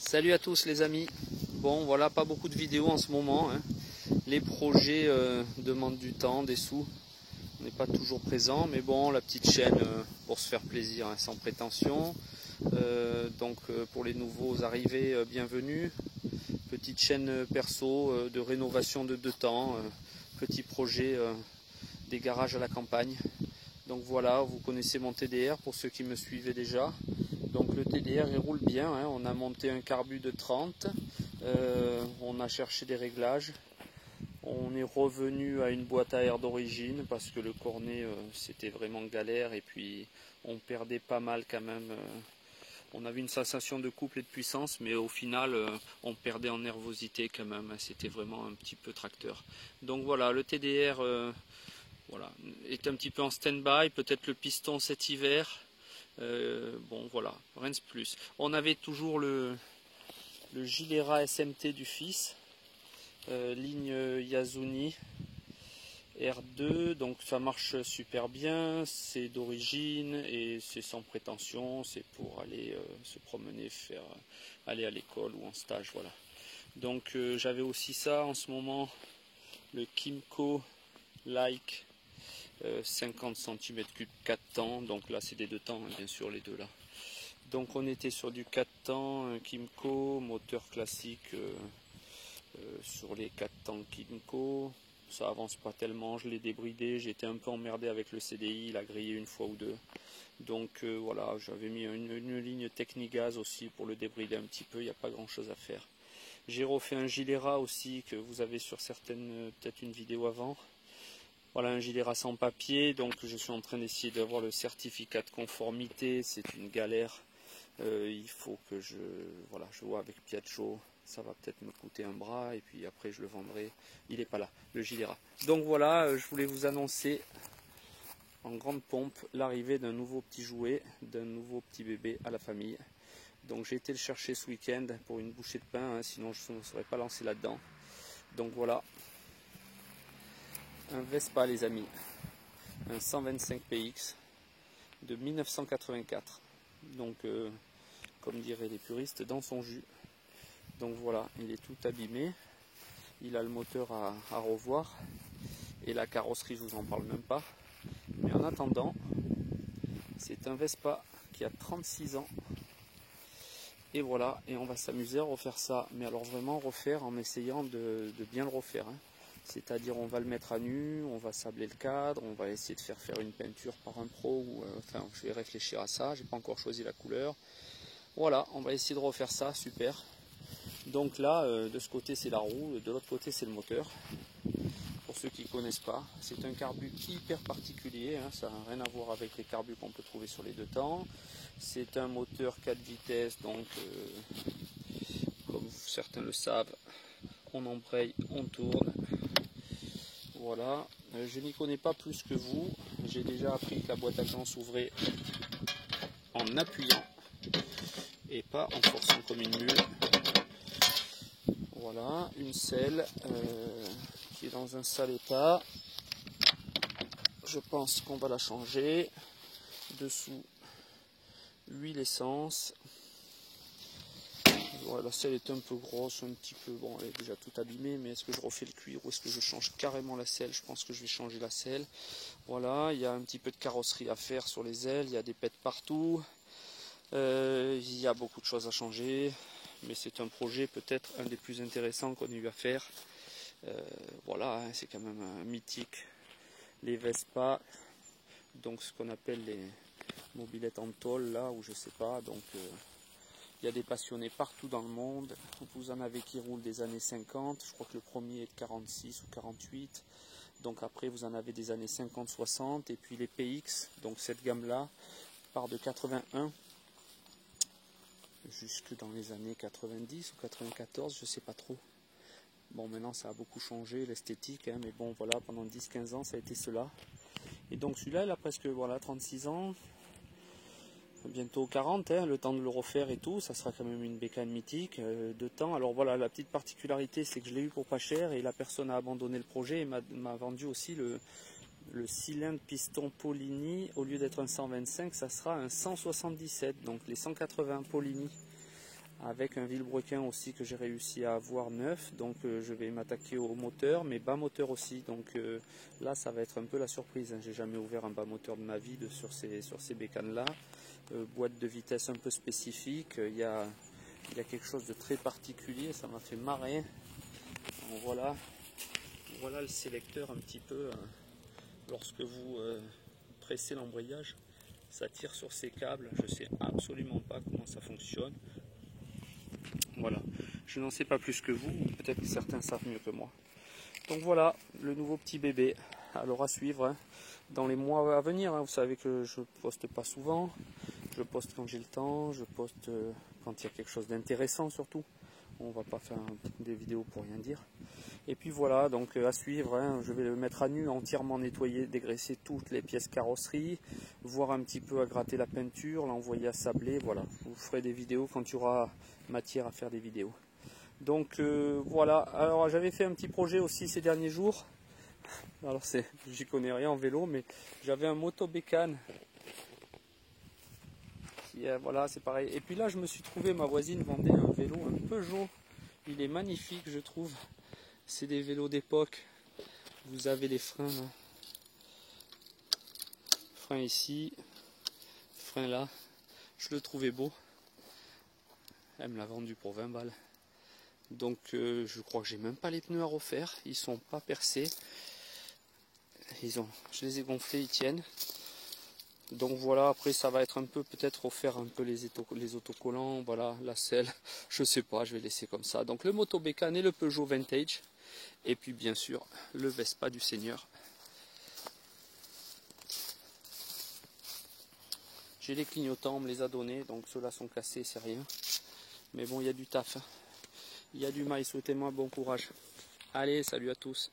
Salut à tous les amis. Bon voilà, pas beaucoup de vidéos en ce moment, hein. Les projets demandent du temps, des sous. On n'est pas toujours présent, mais bon, la petite chaîne pour se faire plaisir, hein, sans prétention. Pour les nouveaux arrivés, bienvenue. Petite chaîne perso de rénovation de 2 temps. Petit projet des garages à la campagne. Donc voilà, vous connaissez mon TDR pour ceux qui me suivaient déjà. Donc le TDR il roule bien, hein. On a monté un carbu de 30, on a cherché des réglages, on est revenu à une boîte à air d'origine parce que le cornet c'était vraiment galère et puis on perdait pas mal quand même. On avait une sensation de couple et de puissance, mais au final on perdait en nervosité quand même, hein. C'était vraiment un petit peu tracteur. Donc voilà, le TDR voilà, est un petit peu en stand-by, peut-être le piston cet hiver. Bon voilà, rien de plus. On avait toujours le Gilera SMT du fils, ligne Yasuni R2, donc ça marche super bien, c'est d'origine et c'est sans prétention, c'est pour aller se promener, aller à l'école ou en stage, voilà. Donc j'avais aussi ça en ce moment, le Kymco Like 50 cm3 4 temps, donc là c'est des 2 temps, hein, bien sûr les deux là. Donc on était sur du 4 temps Kymco, moteur classique sur les 4 temps Kymco. Ça avance pas tellement, je l'ai débridé, j'ai été un peu emmerdé avec le CDI, il a grillé une fois ou deux. Donc voilà, j'avais mis une ligne Technigaz aussi pour le débrider un petit peu, il n'y a pas grand chose à faire. J'ai refait un Gilera aussi que vous avez sur certaines, peut-être une vidéo avant. Voilà, un Gilera sans papier, donc je suis en train d'essayer d'avoir le certificat de conformité, c'est une galère. Il faut que je vois avec Piaggio, ça va peut-être me coûter un bras et puis après je le vendrai. Il n'est pas là, le Gilera. Donc voilà, je voulais vous annoncer en grande pompe l'arrivée d'un nouveau petit jouet, d'un nouveau petit bébé à la famille. Donc j'ai été le chercher ce week-end pour une bouchée de pain, hein, sinon je ne serais pas lancé là-dedans. Donc voilà, un Vespa les amis, un 125 PX de 1984. Donc comme diraient les puristes, dans son jus. Donc voilà, il est tout abîmé, il a le moteur à revoir, et la carrosserie je vous en parle même pas. Mais en attendant, c'est un Vespa qui a 36 ans, et voilà, et on va s'amuser à refaire ça, mais alors vraiment refaire en essayant de bien le refaire, hein. C'est-à-dire on va le mettre à nu, on va sabler le cadre, on va essayer de faire une peinture par un pro, enfin je vais réfléchir à ça, j'ai pas encore choisi la couleur. Voilà, on va essayer de refaire ça, super. Donc là, de ce côté c'est la roue, de l'autre côté c'est le moteur. Pour ceux qui ne connaissent pas, c'est un carbu hyper particulier, hein, ça n'a rien à voir avec les carbus qu'on peut trouver sur les 2 temps. C'est un moteur 4 vitesses, donc comme certains le savent, on embraye, on tourne. Voilà, je n'y connais pas plus que vous, j'ai déjà appris que la boîte à gants s'ouvrait en appuyant et pas en forçant comme une mule. Voilà, une selle qui est dans un sale état. Je pense qu'on va la changer. Dessous, huile essence. Voilà, la selle est un peu grosse, un petit peu, bon, elle est déjà tout abîmée, mais est-ce que je refais le cuir ou est-ce que je change carrément la selle? Je pense que je vais changer la selle. Voilà, il y a un petit peu de carrosserie à faire sur les ailes, il y a des pètes partout. Il y a beaucoup de choses à changer, mais c'est un projet peut-être un des plus intéressants qu'on ait eu à faire. Voilà, hein, c'est quand même un mythique. Les Vespa, donc ce qu'on appelle les mobylettes en tôle là, ou je sais pas, donc il y a des passionnés partout dans le monde. Vous en avez qui roulent des années 50, je crois que le premier est de 46 ou 48, donc après vous en avez des années 50-60, et puis les PX, donc cette gamme là part de 81 jusque dans les années 90 ou 94, je sais pas trop. Bon, maintenant ça a beaucoup changé l'esthétique, hein, mais bon voilà, pendant 10-15 ans ça a été cela. Et donc celui-là il a presque voilà 36 ans, bientôt 40, hein, le temps de le refaire et tout, ça sera quand même une bécane mythique de temps. Alors voilà, la petite particularité c'est que je l'ai eu pour pas cher et la personne a abandonné le projet et m'a vendu aussi le cylindre piston Polini. Au lieu d'être un 125, ça sera un 177, donc les 180 Polini avec un vilebrequin aussi que j'ai réussi à avoir neuf. Donc je vais m'attaquer au moteur, mais bas moteur aussi. Donc là ça va être un peu la surprise, hein. J'ai jamais ouvert un bas moteur de ma vie sur ces bécanes là. Boîte de vitesse un peu spécifique, il y a quelque chose de très particulier, ça m'a fait marrer. Donc voilà le sélecteur un petit peu, lorsque vous pressez l'embrayage, ça tire sur ces câbles. Je sais absolument pas comment ça fonctionne. Voilà, je n'en sais pas plus que vous, peut-être que certains savent mieux que moi. Donc voilà, le nouveau petit bébé. Alors à suivre, hein, dans les mois à venir, hein. Vous savez que je poste pas souvent, je poste quand j'ai le temps, je poste quand il y a quelque chose d'intéressant surtout. On va pas faire des vidéos pour rien dire. Et puis voilà, donc à suivre, hein, je vais le mettre à nu, entièrement nettoyer, dégraisser toutes les pièces carrosserie, voir un petit peu à gratter la peinture, l'envoyer à sabler, voilà. Je vous ferai des vidéos quand il y aura matière à faire des vidéos. Donc voilà, alors j'avais fait un petit projet aussi ces derniers jours. Alors j'y connais rien en vélo, mais j'avais un moto-bécane. Voilà, c'est pareil. Et puis là, je me suis trouvé, ma voisine vendait un vélo, un Peugeot. Il est magnifique, je trouve. C'est des vélos d'époque. Vous avez les freins là. Frein ici, frein là. Je le trouvais beau. Elle me l'a vendu pour 20 balles. Donc je crois que j'ai même pas les pneus à refaire. Ils sont pas percés. Je les ai gonflés, ils tiennent. Donc voilà, après ça va être un peu, peut-être refaire un peu les autocollants, voilà, la selle, je sais pas, je vais laisser comme ça. Donc le moto-bécane et le Peugeot Vintage, et puis bien sûr le Vespa du Seigneur. J'ai les clignotants, on me les a donnés, donc ceux-là sont cassés, c'est rien. Mais bon, il y a du taf, il y a du mail, souhaitez-moi bon courage. Allez, salut à tous.